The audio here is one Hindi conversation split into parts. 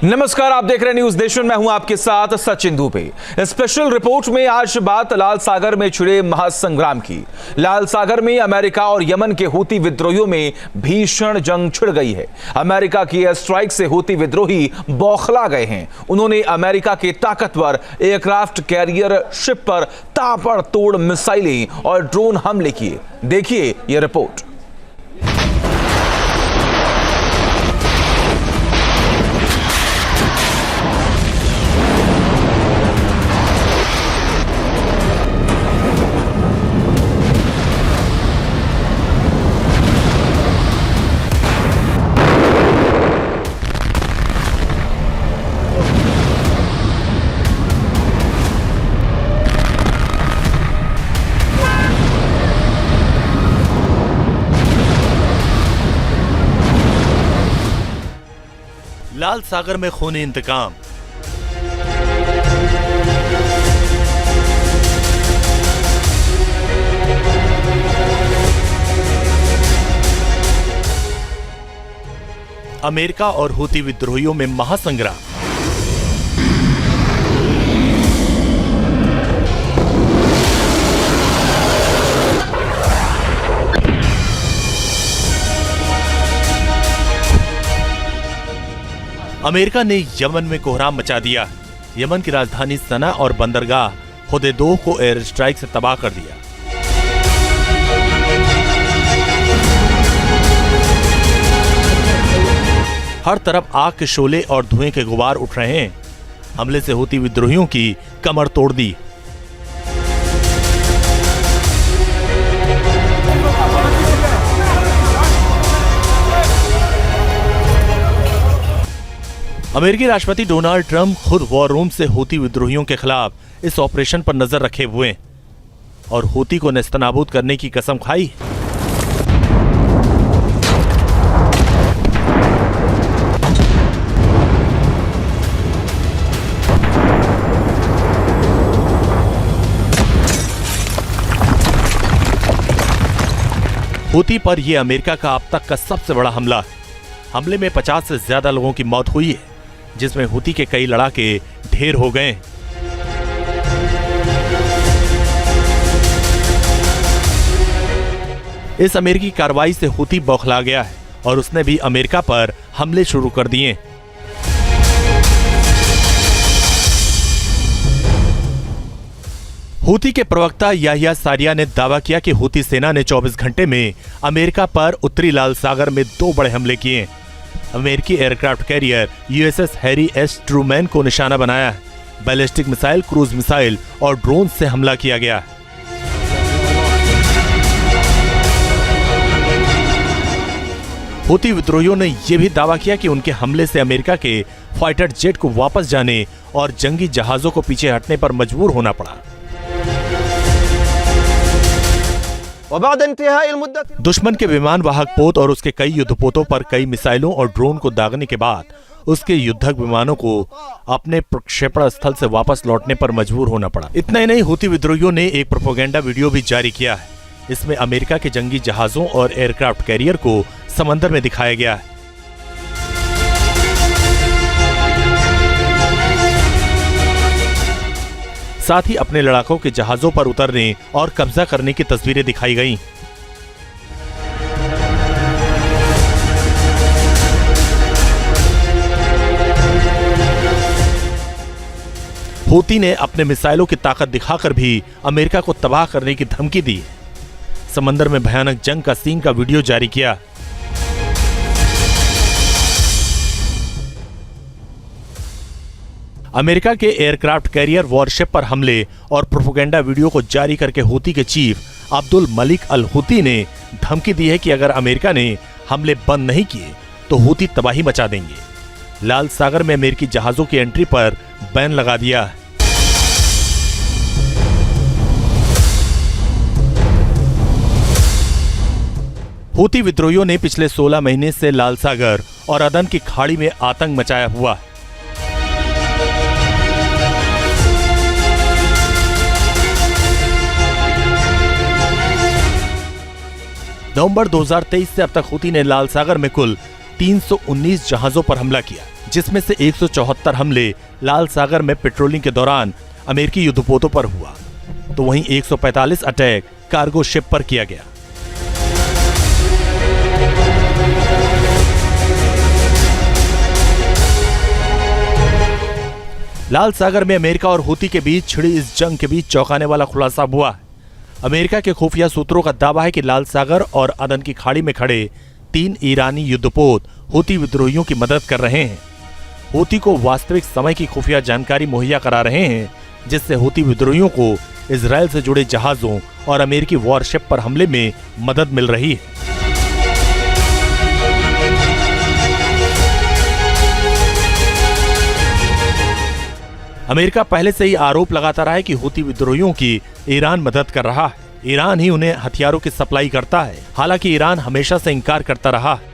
नमस्कार, आप देख रहे हैं न्यूज नेशन। मैं हूं आपके साथ सचिन दुबे। स्पेशल रिपोर्ट में आज बात लाल सागर में छिड़े महासंग्राम की। लाल सागर में अमेरिका और यमन के हूती विद्रोहियों में भीषण जंग छिड़ गई है। अमेरिका की एयर स्ट्राइक से हूती विद्रोही बौखला गए हैं। उन्होंने अमेरिका के ताकतवर एयरक्राफ्ट कैरियर शिप पर ताबड़तोड़ मिसाइलें और ड्रोन हमले किए। देखिए यह रिपोर्ट। लाल सागर में खूनी इंतकाम। अमेरिका और हूती विद्रोहियों में महासंग्राम। अमेरिका ने यमन में कोहराम मचा दिया। यमन की राजधानी सना और बंदरगाह हुदैदोह को एयर स्ट्राइक से तबाह कर दिया। हर तरफ आग के शोले और धुएं के गुबार उठ रहे हैं। हमले से हूती विद्रोहियों की कमर तोड़ दी। अमेरिकी राष्ट्रपति डोनाल्ड ट्रंप खुद वॉर रूम से हूती विद्रोहियों के खिलाफ इस ऑपरेशन पर नजर रखे हुए हैं और हूती को नेस्तनाबूद करने की कसम खाई। हूती पर यह अमेरिका का अब तक का सबसे बड़ा हमला है। हमले में 50 से ज्यादा लोगों की मौत हुई है, जिसमें हूती के कई लड़ाके ढेर हो गए। इस अमेरिकी कार्रवाई से हूती बौखला गया है और उसने भी अमेरिका पर हमले शुरू कर दिए। हूती के प्रवक्ता याहिया सारिया ने दावा किया कि हूती सेना ने 24 घंटे में अमेरिका पर उत्तरी लाल सागर में 2 बड़े हमले किए। अमेरिकी aircraft carrier USS Harry S Trueman को निशाना बनाया है। बैलिस्टिक मिसाइल, क्रूज मिसाइल और ड्रोन से हमला किया गया। हूती विद्रोहियों ने यह भी दावा किया कि उनके हमले से अमेरिका के फाइटर जेट को वापस जाने और जंगी जहाजों को पीछे हटने पर मजबूर होना पड़ा। दुश्मन के विमान वाहक पोत और उसके कई युद्धपोतों पर कई मिसाइलों और ड्रोन को दागने के बाद उसके युद्धक विमानों को अपने प्रक्षेपण स्थल से वापस लौटने पर मजबूर होना पड़ा। इतना ही नहीं, हूती विद्रोहियों ने एक प्रोपेगेंडा वीडियो भी जारी किया है। इसमें अमेरिका के जंगी जहाजों और एयरक्राफ्ट कैरियर को समंदर में दिखाया गया है। साथ ही अपने लड़ाकों के जहाजों पर उतरने और कब्जा करने की तस्वीरें दिखाई गईं। हूती ने अपने मिसाइलों की ताकत दिखाकर भी अमेरिका को तबाह करने की धमकी दी। समंदर में भयानक जंग का सीन का वीडियो जारी किया। अमेरिका के एयरक्राफ्ट कैरियर वॉरशिप पर हमले और प्रोपेगेंडा वीडियो को जारी करके हूती के chief Abdul Malik al Houthi ने धमकी दी है कि अगर अमेरिका ने हमले बंद नहीं किए तो हूती तबाही मचा देंगे। लाल सागर में अमेरिकी जहाजों की एंट्री पर बैन लगा दिया है। हूती विद्रोहियों ने पिछले 16 महीने से लाल सागर और अदन की खाड़ी में आतंक मचाया हुआ है। नवंबर 2023 से अब तक हूती ने लाल सागर में कुल 319 जहाजों पर हमला किया। जिसमें से 174 हमले लाल सागर में पेट्रोलिंग के दौरान अमेरिकी युद्धपोतों पर हुआ, तो वहीं 145 अटैक कार्गो शिप पर किया गया। लाल सागर में अमेरिका और हूती के बीच छिड़ी इस जंग के बीच चौंकाने वाला खुलासा हुआ है। अमेरिका के खुफिया सूत्रों का दावा है कि लाल सागर और अदन की खाड़ी में खड़े 3 ईरानी युद्धपोत हूती विद्रोहियों की मदद कर रहे हैं। हूती को वास्तविक समय की खुफिया जानकारी मुहैया करा रहे हैं, जिससे हूती विद्रोहियों को इजरायल से जुड़े जहाजों और अमेरिकी वॉरशिप पर हमले में मदद मिल रही है। अमेरिका पहले से ही आरोप लगाता रहा है कि हूती विद्रोहियों की ईरान मदद कर रहा है। ईरान ही उन्हें हथियारों की सप्लाई करता है। हालांकि ईरान हमेशा से इंकार करता रहा है।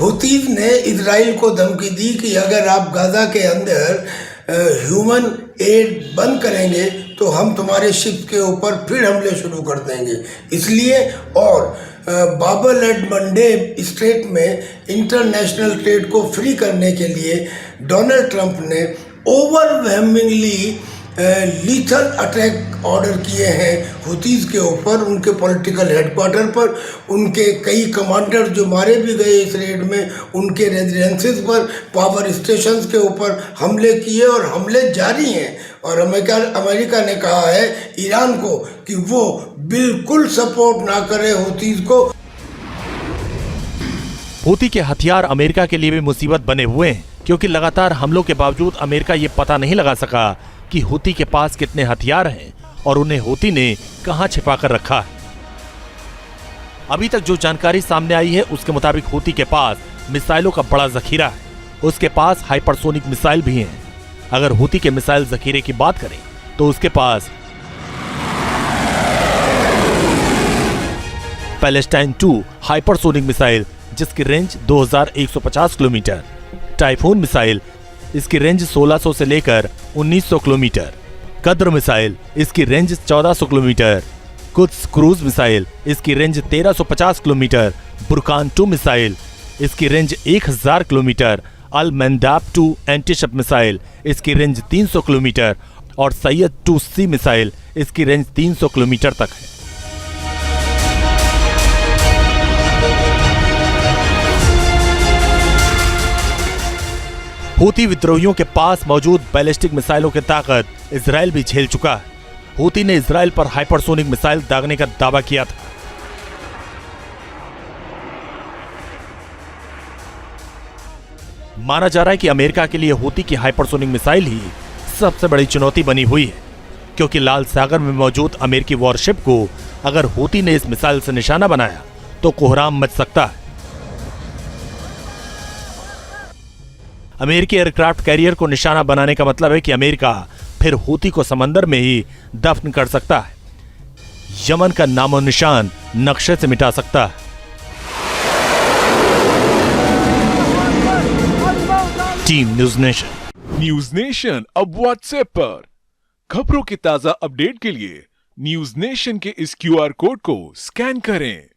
हूतीज ने इजराइल को धमकी दी कि अगर आप गाजा के अंदर ह्यूमन एड बंद करेंगे तो हम तुम्हारे शिप के ऊपर फिर हमले शुरू कर देंगे। इसलिए और बाब एल मंडेब स्ट्रेट में इंटरनेशनल ट्रेड को फ्री करने के लिए डोनाल्ड ट्रंप ने ओवरवेलमिंगली लीथल अटैक ऑर्डर किए हैं हूतीज के ऊपर, उनके पॉलिटिकल हेडक्वार्टर पर। उनके कई कमांडर जो मारे भी गए इस रेड में, उनके रेजिडेंसेस पर, पावर स्टेशंस के ऊपर हमले किए और हमले जारी हैं। और अमेरिका ने कहा है ईरान को कि वो बिल्कुल सपोर्ट ना करे हूतीज को। हूती के हथियार अमेरिका के लिए भी मुसीबत बने हुए हैं, क्योंकि लगातार हमलों के बावजूद अमेरिका ये पता नहीं लगा सका कि हूती के पास कितने हथियार हैं और उन्हें हूती ने कहां छिपा कर रखा है। अभी तक जो जानकारी सामने आई है उसके मुताबिक हूती के पास मिसाइलों का बड़ा जखीरा है। उसके पास हाइपरसोनिक मिसाइल भी हैं। अगर हूती के मिसाइल जखीरे की बात करें तो उसके पास पैलेस्टाइन 2 हाइपरसोनिक मिसाइल, जिसकी रेंज 2150 किलोमीटर, टाइफून मिसाइल, इसकी रेंज 1600 से लेकर 1900 किलोमीटर, कद्र मिसाइल, इसकी range 1400 kilometre, Quds cruise missile, इसकी रेंज 1350 किलोमीटर, बुरकान 2 मिसाइल, इसकी रेंज 1000 किलोमीटर, अल मंदाब 2 एंटीशिप मिसाइल, इसकी रेंज 300 किलोमीटर और सैयद 2C मिसाइल, इसकी रेंज 300 किलोमीटर तक है। हूती विद्रोहियों के पास मौजूद बैलिस्टिक मिसाइलों की ताकत इजराइल भी झेल चुका है। हूती ने इजराइल पर हाइपरसोनिक मिसाइल दागने का दावा किया था। माना जा रहा है कि अमेरिका के लिए हूती की हाइपरसोनिक मिसाइल ही सबसे बड़ी चुनौती बनी हुई है, क्योंकि लाल सागर में मौजूद अमेरिकी वॉरशिप को अगर हूती ने इस मिसाइल से निशाना बनाया तो कोहराम मच सकता है। अमेरिकी एयरक्राफ्ट कैरियर को निशाना बनाने का मतलब है कि अमेरिका फिर हूती को समंदर में ही दफन कर सकता है, यमन का नामो निशान नक्शे से मिटा सकता है। टीम न्यूज नेशन अब व्हाट्सएप पर खबरों की ताजा अपडेट के लिए न्यूज नेशन के इस QR कोड को स्कैन करें।